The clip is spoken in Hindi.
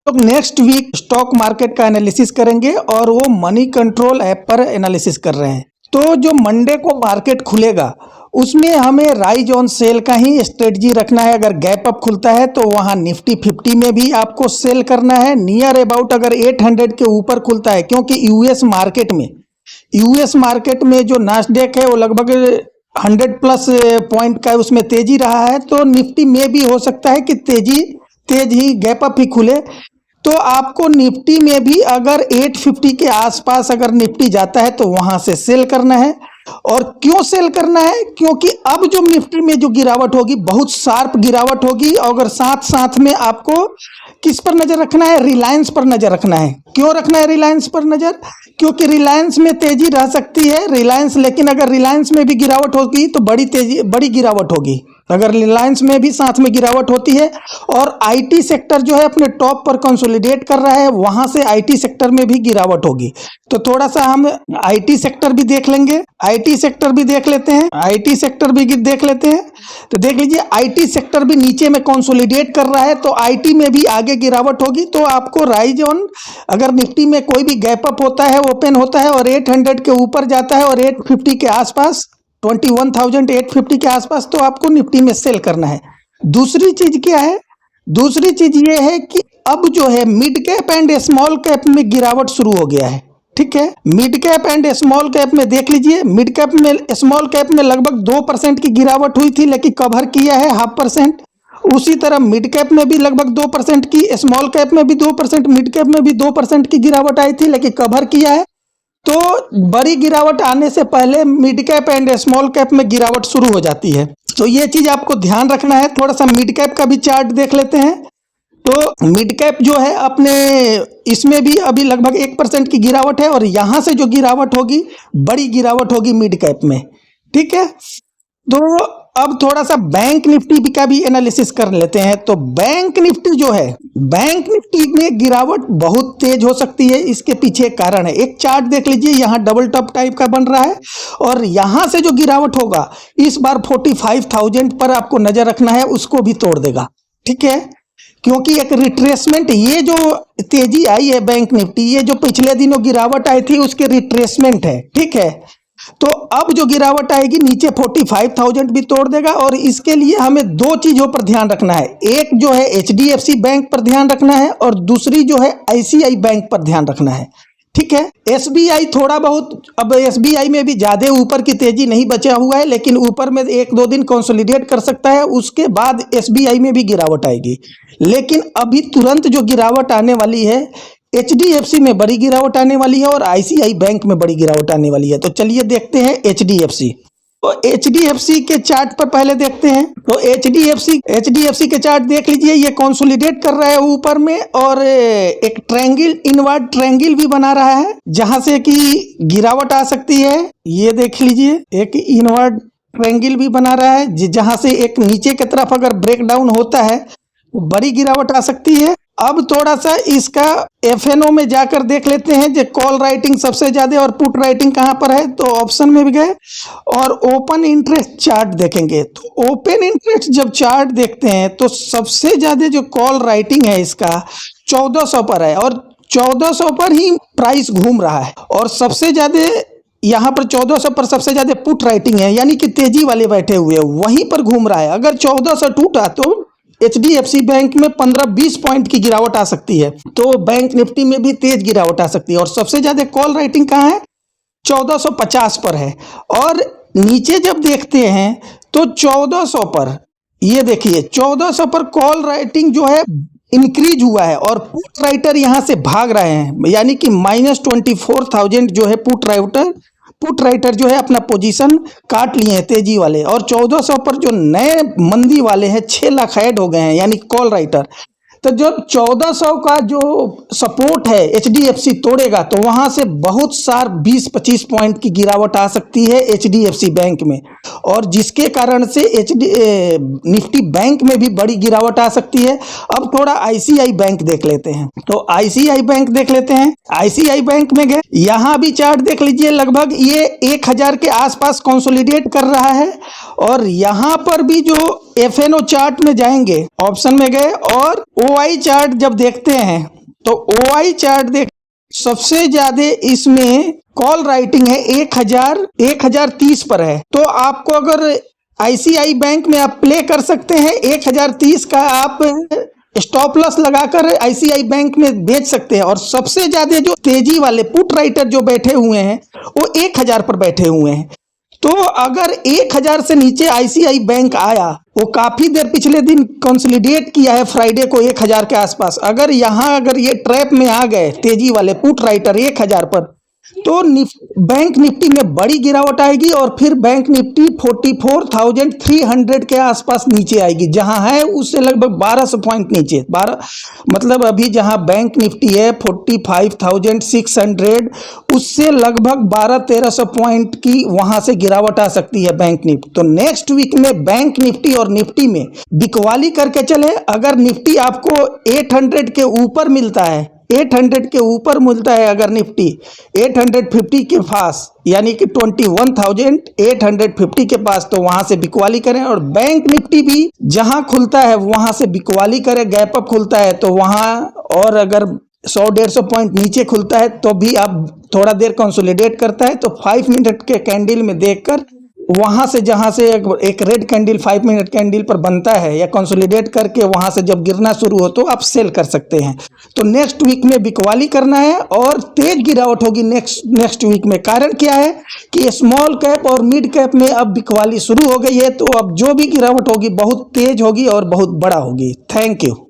तो नेक्स्ट वीक स्टॉक मार्केट का एनालिसिस करेंगे और वो मनी कंट्रोल ऐप पर एनालिसिस कर रहे हैं। तो जो मंडे को मार्केट खुलेगा उसमें हमें राइज ऑन सेल का ही स्ट्रेटजी रखना है। अगर गैप अप खुलता है तो वहाँ निफ्टी 50 में भी आपको सेल करना है। नियर अबाउट अगर 800 के ऊपर खुलता है, क्योंकि यूएस मार्केट में जो नास्डैक है वो लगभग 100 प्लस पॉइंट का उसमें तेजी रहा है, तो निफ्टी में भी हो सकता है कि तेज ही गैप अप ही खुले। तो आपको निफ्टी में भी अगर 850 के आसपास अगर निफ्टी जाता है तो वहां से सेल करना है। और क्यों सेल करना है? क्योंकि अब जो निफ्टी में जो गिरावट होगी बहुत शार्प गिरावट होगी। और साथ साथ में आपको किस पर नजर रखना है? रिलायंस पर नजर रखना है। क्यों रखना है रिलायंस पर नजर? क्योंकि रिलायंस में तेजी रह सकती है लेकिन अगर रिलायंस में भी गिरावट होगी तो बड़ी गिरावट होगी। अगर रिलायंस में भी साथ में गिरावट होती है और आईटी सेक्टर जो है अपने टॉप पर कंसोलिडेट कर रहा है, वहां से आईटी सेक्टर में भी गिरावट होगी। तो थोड़ा सा हम आईटी सेक्टर भी देख लेंगे, आईटी सेक्टर भी देख लेते हैं, तो देख लीजिए आईटी सेक्टर भी नीचे में कंसोलिडेट कर रहा है, तो आईटी में भी आगे गिरावट होगी। तो आपको राइज ऑन, अगर निफ्टी में कोई भी गैप अप होता है, ओपन होता है और 800 के ऊपर जाता है और 850 के आसपास, 21,850 के आसपास, तो आपको निफ्टी में सेल करना है। दूसरी चीज क्या है? दूसरी चीज ये है कि अब जो है mid cap and small cap में गिरावट शुरू हो गया है। ठीक है, mid cap and small cap में देख लीजिए, मिड कैप में स्मॉल कैप में लगभग 2% की गिरावट हुई थी, लेकिन कवर किया है 0.5%। उसी तरह मिड कैप में भी लगभग 2% की, स्मॉल कैप में भी 2%, मिड कैप में भी 2% की गिरावट आई थी, लेकिन कवर किया है। तो बड़ी गिरावट आने से पहले mid cap and small cap में गिरावट शुरू हो जाती है। तो ये चीज आपको ध्यान रखना है। थोड़ा सा मिड कैप का भी चार्ट देख लेते हैं। तो मिड कैप जो है अपने इसमें भी अभी लगभग 1% की गिरावट है और यहां से जो गिरावट होगी बड़ी गिरावट होगी मिड कैप में। ठीक है, तो अब थोड़ा सा बैंक निफ्टी का भी एनालिसिस कर लेते हैं। तो बैंक निफ्टी जो है, बैंक निफ्टी में गिरावट बहुत तेज हो सकती है। इसके पीछे कारण है, एक चार्ट देख लीजिए, यहाँ डबल टॉप टाइप का बन रहा है और यहां से जो गिरावट होगा इस बार 45,000 पर आपको नजर रखना है, उसको भी तोड़ देगा। ठीक है, क्योंकि एक रिट्रेसमेंट, ये जो तेजी आई है बैंक निफ्टी, ये जो पिछले दिनों गिरावट आई थी उसके रिट्रेसमेंट है। ठीक है, तो अब जो गिरावट आएगी नीचे 45,000 भी तोड़ देगा। और इसके लिए हमें दो चीजों पर ध्यान रखना है, एक जो है एचडीएफसी बैंक पर ध्यान रखना है और दूसरी जो है आईसीआई बैंक पर ध्यान रखना है। ठीक है, एसबीआई थोड़ा बहुत, अब एसबीआई में भी ज्यादा ऊपर की तेजी नहीं बचा हुआ है, लेकिन ऊपर में 1-2 दिन कंसोलिडेट कर सकता है, उसके बाद एसबीआई में भी गिरावट आएगी। लेकिन अभी तुरंत जो गिरावट आने वाली है, एचडीएफसी में बड़ी गिरावट आने वाली है और आईसीआई बैंक में बड़ी गिरावट आने वाली है। तो चलिए देखते हैं एचडीएफसी। तो एचडीएफसी के चार्ट पर पहले देखते हैं। तो एचडीएफसी के चार्ट देख लीजिए, ये कंसोलिडेट कर रहा है ऊपर में और एक ट्रायंगल, इनवर्ड ट्रायंगल भी बना रहा है जहां से कि गिरावट आ सकती है। ये देख लीजिए, एक इनवर्ड ट्रायंगल भी बना रहा है जहां से एक नीचे की तरफ अगर ब्रेक डाउन होता है तो बड़ी गिरावट आ सकती है। अब थोड़ा सा इसका एफएनओ में जाकर देख लेते हैं, जो कॉल राइटिंग सबसे ज्यादा और पुट राइटिंग कहां पर है। तो ऑप्शन में भी गए और ओपन इंटरेस्ट चार्ट देखेंगे। तो ओपन इंटरेस्ट जब चार्ट देखते हैं तो सबसे ज्यादा जो कॉल राइटिंग है इसका 1400 पर है और 1400 पर ही प्राइस घूम रहा है। और सबसे ज्यादा यहाँ पर 1400 पर सबसे ज्यादा पुट राइटिंग है, यानी कि तेजी वाले बैठे हुए वहीं पर घूम रहा है। अगर 1400 टूटा तो एचडीएफसी बैंक में 15-20 पॉइंट की गिरावट आ सकती है, तो बैंक निफ्टी में भी तेज गिरावट आ सकती है। और सबसे ज्यादा कॉल राइटिंग कहाँ है? 1450 पर है। और नीचे जब देखते हैं तो 1400 पर, ये देखिए 1400 पर कॉल राइटिंग जो है इंक्रीज हुआ है और पुट राइटर यहां से भाग रहे हैं, यानी कि -24,000 जो है पुट राइटर जो है अपना पोजीशन काट लिए हैं तेजी वाले। और 1400 पर जो नए मंदी वाले हैं 6 लाख ऐड हो गए हैं, यानी कॉल राइटर। तो जो 1400 का जो सपोर्ट है एचडीएफसी तोड़ेगा तो वहां से बहुत सार 20-25 पॉइंट की गिरावट आ सकती है एचडीएफसी बैंक में। और जिसके कारण से निफ्टी बैंक में भी बड़ी गिरावट आ सकती है। अब थोड़ा आईसीआई बैंक देख लेते हैं। तो आईसीआई बैंक देख लेते हैं। आईसीआई बैंक में गए, यहाँ भी चार्ट देख लीजिए, लगभग ये 1000 के आसपास कंसोलिडेट कर रहा है। और यहाँ पर भी जो एफएनओ चार्ट में जाएंगे, ऑप्शन में गए और ओआई चार्ट जब देखते हैं तो ओआई चार्ट देख, सबसे ज्यादा इसमें कॉल राइटिंग है 1030 पर है। तो आपको अगर आईसीआई बैंक में आप प्ले कर सकते हैं, 1030 का आप स्टॉप लॉस लगाकर आईसीआई बैंक में बेच सकते हैं। और सबसे ज्यादा जो तेजी वाले पुट राइटर जो बैठे हुए हैं वो 1000 पर बैठे हुए हैं। तो अगर 1000 से नीचे आईसीआई बैंक आया, वो काफी देर पिछले दिन कंसोलिडेट किया है फ्राइडे को 1000 के आसपास, अगर ये ट्रैप में आ गए तेजी वाले पुट राइटर 1000 पर, तो बैंक निफ्टी में बड़ी गिरावट आएगी और फिर बैंक निफ्टी 44,300 के आसपास नीचे आएगी। जहां है उससे लगभग 1200 पॉइंट नीचे, 12 मतलब अभी जहां बैंक निफ्टी है 45,600, उससे लगभग 1200-1300 पॉइंट की वहां से गिरावट आ सकती है बैंक निफ्टी। तो नेक्स्ट वीक में बैंक निफ्टी और निफ्टी में बिकवाली करके चले। अगर निफ्टी आपको 800 के ऊपर मिलता है, 800 के ऊपर मिलता है, अगर निफ्टी 850 के पास, यानी कि 21,850 के पास, तो वहां से बिकवाली करें। और बैंक निफ्टी भी जहां खुलता है वहां से बिकवाली करें। गैप अप खुलता है तो वहां, और अगर 100-150 पॉइंट नीचे खुलता है तो भी आप थोड़ा देर कंसोलिडेट करता है तो 5 मिनट के कैंडल में देखकर वहां से, जहां से एक रेड कैंडल 5 मिनट कैंडल पर बनता है या कंसोलिडेट करके वहां से जब गिरना शुरू हो तो आप सेल कर सकते हैं। तो नेक्स्ट वीक में बिकवाली करना है और तेज गिरावट होगी नेक्स्ट वीक में। कारण क्या है कि स्मॉल कैप और मिड कैप में अब बिकवाली शुरू हो गई है, तो अब जो भी गिरावट होगी बहुत तेज होगी और बहुत बड़ा होगी। Thank you.